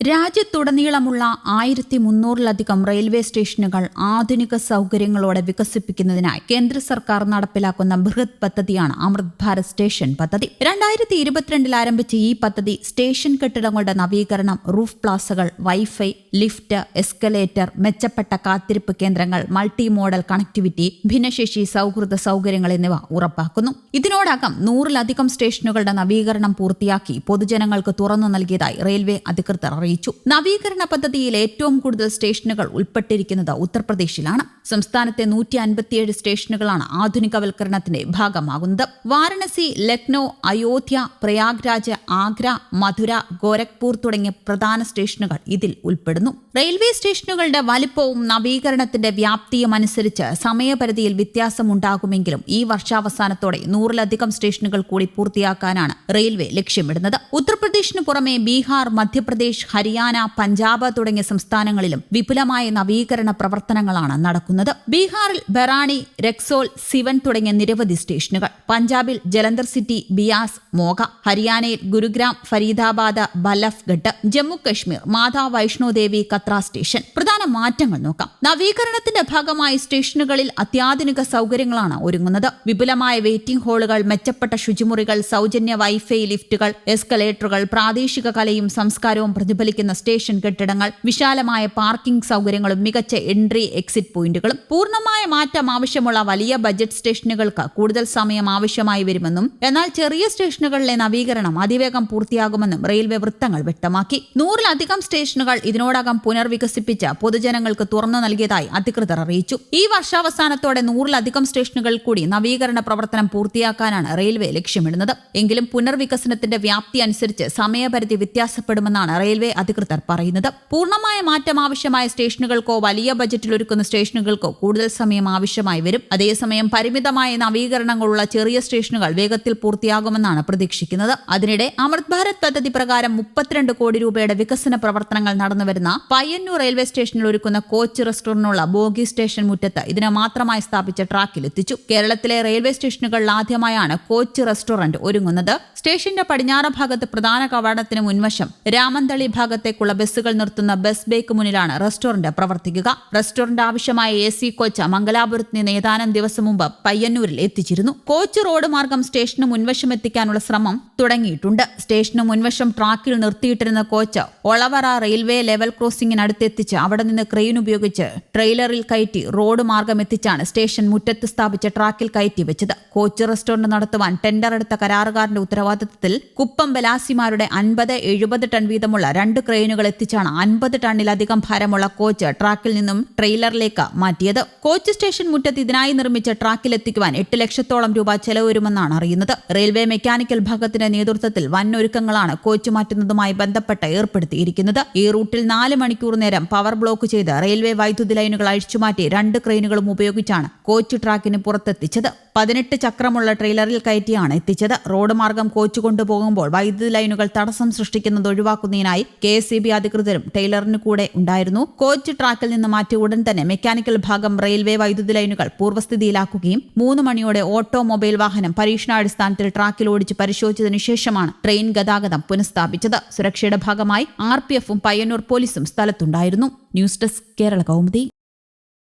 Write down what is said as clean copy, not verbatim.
രാജ്യത്തുടനീളമുള്ള 1300-ലധികം റെയിൽവേ സ്റ്റേഷനുകൾ ആധുനിക സൗകര്യങ്ങളോടെ വികസിപ്പിക്കുന്നതിനായി കേന്ദ്ര സർക്കാർ നടപ്പിലാക്കുന്ന ബൃഹത് പദ്ധതിയാണ് അമൃത് ഭാരത് സ്റ്റേഷൻ പദ്ധതി. 2022 ആരംഭിച്ച ഈ പദ്ധതി സ്റ്റേഷൻ കെട്ടിടങ്ങളുടെ നവീകരണം, റൂഫ് പ്ലാസകൾ, വൈഫൈ, ലിഫ്റ്റ്, എസ്കലേറ്റർ, മെച്ചപ്പെട്ട കാത്തിരിപ്പ് കേന്ദ്രങ്ങൾ, മൾട്ടി മോഡൽ കണക്ടിവിറ്റി, ഭിന്നശേഷി സൗഹൃദ സൗകര്യങ്ങൾ എന്നിവ ഉറപ്പാക്കുന്നു. ഇതിനോടകം 100-ലധികം സ്റ്റേഷനുകളുടെ നവീകരണം പൂർത്തിയാക്കി പൊതുജനങ്ങൾക്ക് തുറന്നു നൽകിയതായി റെയിൽവേ അധികൃതർ അറിയിച്ചു. നവീകരണ പദ്ധതിയിൽ ഏറ്റവും കൂടുതൽ സ്റ്റേഷനുകൾ ഉൾപ്പെട്ടിരിക്കുന്നത് ഉത്തർപ്രദേശിലാണ്. സംസ്ഥാനത്തെ 157 സ്റ്റേഷനുകളാണ് ആധുനികവൽക്കരണത്തിന്റെ ഭാഗമാകുന്നത്. വാരണസി, ലക്നൌ, അയോധ്യ, പ്രയാഗ്രാജ്, ആഗ്ര, മധുര, ഗോരഖ്പൂർ തുടങ്ങിയ പ്രധാന സ്റ്റേഷനുകൾ ഇതിൽ ഉൾപ്പെടുന്നു. റെയിൽവേ സ്റ്റേഷനുകളുടെ വലിപ്പവും നവീകരണത്തിന്റെ വ്യാപ്തിയും അനുസരിച്ച് സമയപരിധിയിൽ വ്യത്യാസമുണ്ടാകുമെങ്കിലും ഈ വർഷാവസാനത്തോടെ 100-ലധികം സ്റ്റേഷനുകൾ കൂടി പൂർത്തിയാക്കാനാണ് റെയിൽവേ ലക്ഷ്യമിടുന്നത്. ഉത്തർപ്രദേശിനു പുറമെ ബീഹാർ, മധ്യപ്രദേശ്, ഹരിയാന, പഞ്ചാബ് തുടങ്ങിയ സംസ്ഥാനങ്ങളിലും വിപുലമായ നവീകരണ പ്രവർത്തനങ്ങളാണ് നടക്കുന്നത്. ബീഹാറിൽ ബറാണി, രക്സോൾ, സിവൻ തുടങ്ങിയ നിരവധി സ്റ്റേഷനുകൾ, പഞ്ചാബിൽ ജലന്ധർ സിറ്റി, ബിയാസ്, മോഗ, ഹരിയാനയിൽ ഗുരുഗ്രാം, ഫരീദാബാദ്, ബലഫ്ഗഡ്, ജമ്മു കശ്മീർ, മാതാ വൈഷ്ണോദേവി, കത്ര സ്റ്റേഷൻ. പ്രധാന മാറ്റങ്ങൾ നോക്കാം. നവീകരണത്തിന്റെ ഭാഗമായി സ്റ്റേഷനുകളിൽ അത്യാധുനിക സൗകര്യങ്ങളാണ് ഒരുങ്ങുന്നത്. വിപുലമായ വെയിറ്റിംഗ് ഹാളുകൾ, മെച്ചപ്പെട്ട ശുചിമുറികൾ, സൗജന്യ വൈഫൈ, ലിഫ്റ്റുകൾ, എസ്കലേറ്ററുകൾ, പ്രാദേശിക കലയും സംസ്കാരവും പ്രതിഫലിക്കുന്ന സ്റ്റേഷൻ കെട്ടിടങ്ങൾ, വിശാലമായ പാർക്കിംഗ് സൗകര്യങ്ങളും മികച്ച എൻട്രി എക്സിറ്റ് പോയിന്റുകളും. പൂർണ്ണമായ മാറ്റം ആവശ്യമുള്ള വലിയ ബജറ്റ് സ്റ്റേഷനുകൾക്ക് കൂടുതൽ സമയം ആവശ്യമായി വരുമെന്നും എന്നാൽ ചെറിയ സ്റ്റേഷനുകളിലെ നവീകരണം അതിവേഗം പൂർത്തിയാകുമെന്നും റെയിൽവേ വൃത്തങ്ങൾ വ്യക്തമാക്കി. 100-ലധികം സ്റ്റേഷനുകൾ ഇതിനോടകം പുനർവികസിപ്പിച്ച് പൊതുജനങ്ങൾക്ക് തുറന്നു നൽകിയതായി അധികൃതർ അറിയിച്ചു. ഈ വർഷാവസാനത്തോടെ 100-ലധികം സ്റ്റേഷനുകൾ കൂടി നവീകരണ പ്രവർത്തനം പൂർത്തിയാക്കാനാണ് റെയിൽവേ ലക്ഷ്യമിടുന്നത്. എങ്കിലും പുനർവികസനത്തിന്റെ വ്യാപ്തി അനുസരിച്ച് സമയപരിധി വ്യത്യാസപ്പെടുമെന്നാണ് റെയിൽവേ അധികൃതർ പറയുന്നത്. പൂർണ്ണമായ മാറ്റം ആവശ്യമായ സ്റ്റേഷനുകൾക്കോ വലിയ ബജറ്റിൽ ഒരുക്കുന്ന സ്റ്റേഷനുകൾക്കോ കൂടുതൽ സമയം ആവശ്യമായി വരും. അതേസമയം പരിമിതമായ നവീകരണങ്ങളുള്ള ചെറിയ സ്റ്റേഷനുകൾ വേഗത്തിൽ പൂർത്തിയാകുമെന്നാണ് പ്രതീക്ഷിക്കുന്നത്. അതിനിടെ അമൃത് ഭാരത് പദ്ധതി പ്രകാരം 32 കോടി രൂപയുടെ വികസന പ്രവർത്തനങ്ങൾ നടന്നുവരുന്ന പയ്യന്നൂർ റെയിൽവേ സ്റ്റേഷനിൽ ഒരുക്കുന്ന കോച്ച് റെസ്റ്റോറന്റിനുള്ള ബോഗി സ്റ്റേഷൻ മുറ്റത്ത് ഇതിന് മാത്രമായി സ്ഥാപിച്ച ട്രാക്കിലെത്തിച്ചു. കേരളത്തിലെ റെയിൽവേ സ്റ്റേഷനുകളിൽ ആദ്യമായാണ് കോച്ച് റെസ്റ്റോറന്റ് ഒരുങ്ങുന്നത്. സ്റ്റേഷന്റെ പടിഞ്ഞാറ് ഭാഗത്ത് പ്രധാന കവാടത്തിന് മുൻവശം രാമന്തളി ഭാഗത്തേക്കുള്ള ബസ്സുകൾ നിർത്തുന്ന ബസ് ബേക്ക് മുന്നിലാണ് റെസ്റ്റോറന്റ് പ്രവർത്തിക്കുക. റെസ്റ്റോറന്റ് ആവശ്യമായ AC കോച്ച് മംഗലാപുരത്ത് നിന്ന് ഏതാനും ദിവസം മുമ്പ് പയ്യന്നൂരിൽ എത്തിച്ചിരുന്നു. കോച്ച് റോഡ് മാർഗം സ്റ്റേഷന് മുൻവശം എത്തിക്കാനുള്ള ശ്രമം തുടങ്ങിയിട്ടുണ്ട്. സ്റ്റേഷന് മുൻവശം ട്രാക്കിൽ നിർത്തിയിട്ടിരുന്ന കോച്ച് ഒളവറ റെയിൽവേ ലെവൽ ക്രോസിംഗിനടുത്തെത്തിച്ച് അവിടെ നിന്ന് ക്രെയിൻ ഉപയോഗിച്ച് ട്രെയിലറിൽ കയറ്റി റോഡ് മാർഗം എത്തിച്ചാണ് സ്റ്റേഷൻ മുറ്റത്ത് സ്ഥാപിച്ച ട്രാക്കിൽ കയറ്റി വെച്ചത്. കോച്ച് റെസ്റ്റോറന്റ് നടത്തുവാൻ ടെൻഡർ എടുത്ത കരാറുകാരന്റെ ഉത്തരവാദിത്തത്തിൽ കുപ്പം ബലാസിമാരുടെ 50-70 ടൺ വീതമുള്ള 2 ക്രെയിനുകൾ എത്തിച്ചാണ് 50 ടണ്ണിലധികം ഭാരമുള്ള കോച്ച് ട്രാക്കിൽ നിന്നും ട്രെയിലറിലേക്ക് മാറ്റിയത്. കോച്ച് സ്റ്റേഷൻ മുറ്റത്ത് ഇതിനായി നിർമ്മിച്ച ട്രാക്കിലെത്തിക്കുവാൻ 8 ലക്ഷത്തോളം രൂപ ചെലവ് വരുമെന്നാണ് അറിയുന്നത്. റെയിൽവേ മെക്കാനിക്കൽ ഭാഗത്തിന്റെ നേതൃത്വത്തിൽ വൻ ഒരുക്കങ്ങളാണ് കോച്ച് മാറ്റുന്നതുമായി ബന്ധപ്പെട്ട് ഏർപ്പെടുത്തിയിരിക്കുന്നത്. ഈ റൂട്ടിൽ 4 മണിക്കൂർ നേരം പവർ ബ്ലോക്ക് ചെയ്ത് റെയിൽവേ വൈദ്യുതി ലൈനുകൾ അഴിച്ചുമാറ്റി 2 ക്രെയിനുകളും ഉപയോഗിച്ചാണ് കോച്ച് ട്രാക്കിന് പുറത്തെത്തിച്ചത്. 18 ചക്രമുള്ള ട്രെയിലറിൽ കയറ്റിയാണ് എത്തിച്ചത്. റോഡ് മാർഗം കോച്ച് കൊണ്ടുപോകുമ്പോൾ വൈദ്യുതി ലൈനുകൾ തടസ്സം സൃഷ്ടിക്കുന്നത് ഒഴിവാക്കുന്നതിനായി KSEB അധികൃതരും ട്രെയിലറിന് കൂടെ ഉണ്ടായിരുന്നു. കോച്ച് ട്രാക്കിൽ നിന്ന് മാറ്റി ഉടൻ തന്നെ മെക്കാനിക്കൽ ഭാഗം റെയിൽവേ വൈദ്യുതി ലൈനുകൾ പൂർവ്വസ്ഥിതിയിലാക്കുകയും 3 മണിയോടെ ഓട്ടോമൊബൈൽ വാഹനം പരീക്ഷണാടിസ്ഥാനത്തിൽ ട്രാക്കിൽ ഓടിച്ച് പരിശോധിച്ചതിനു ശേഷമാണ് ട്രെയിൻ ഗതാഗതം പുനഃസ്ഥാപിച്ചത്. സുരക്ഷയുടെ ഭാഗമായി RPF-ഉം പയ്യന്നൂർ പോലീസും സ്ഥലത്തുണ്ടായിരുന്നു. News desk, Kerala Kaumudi.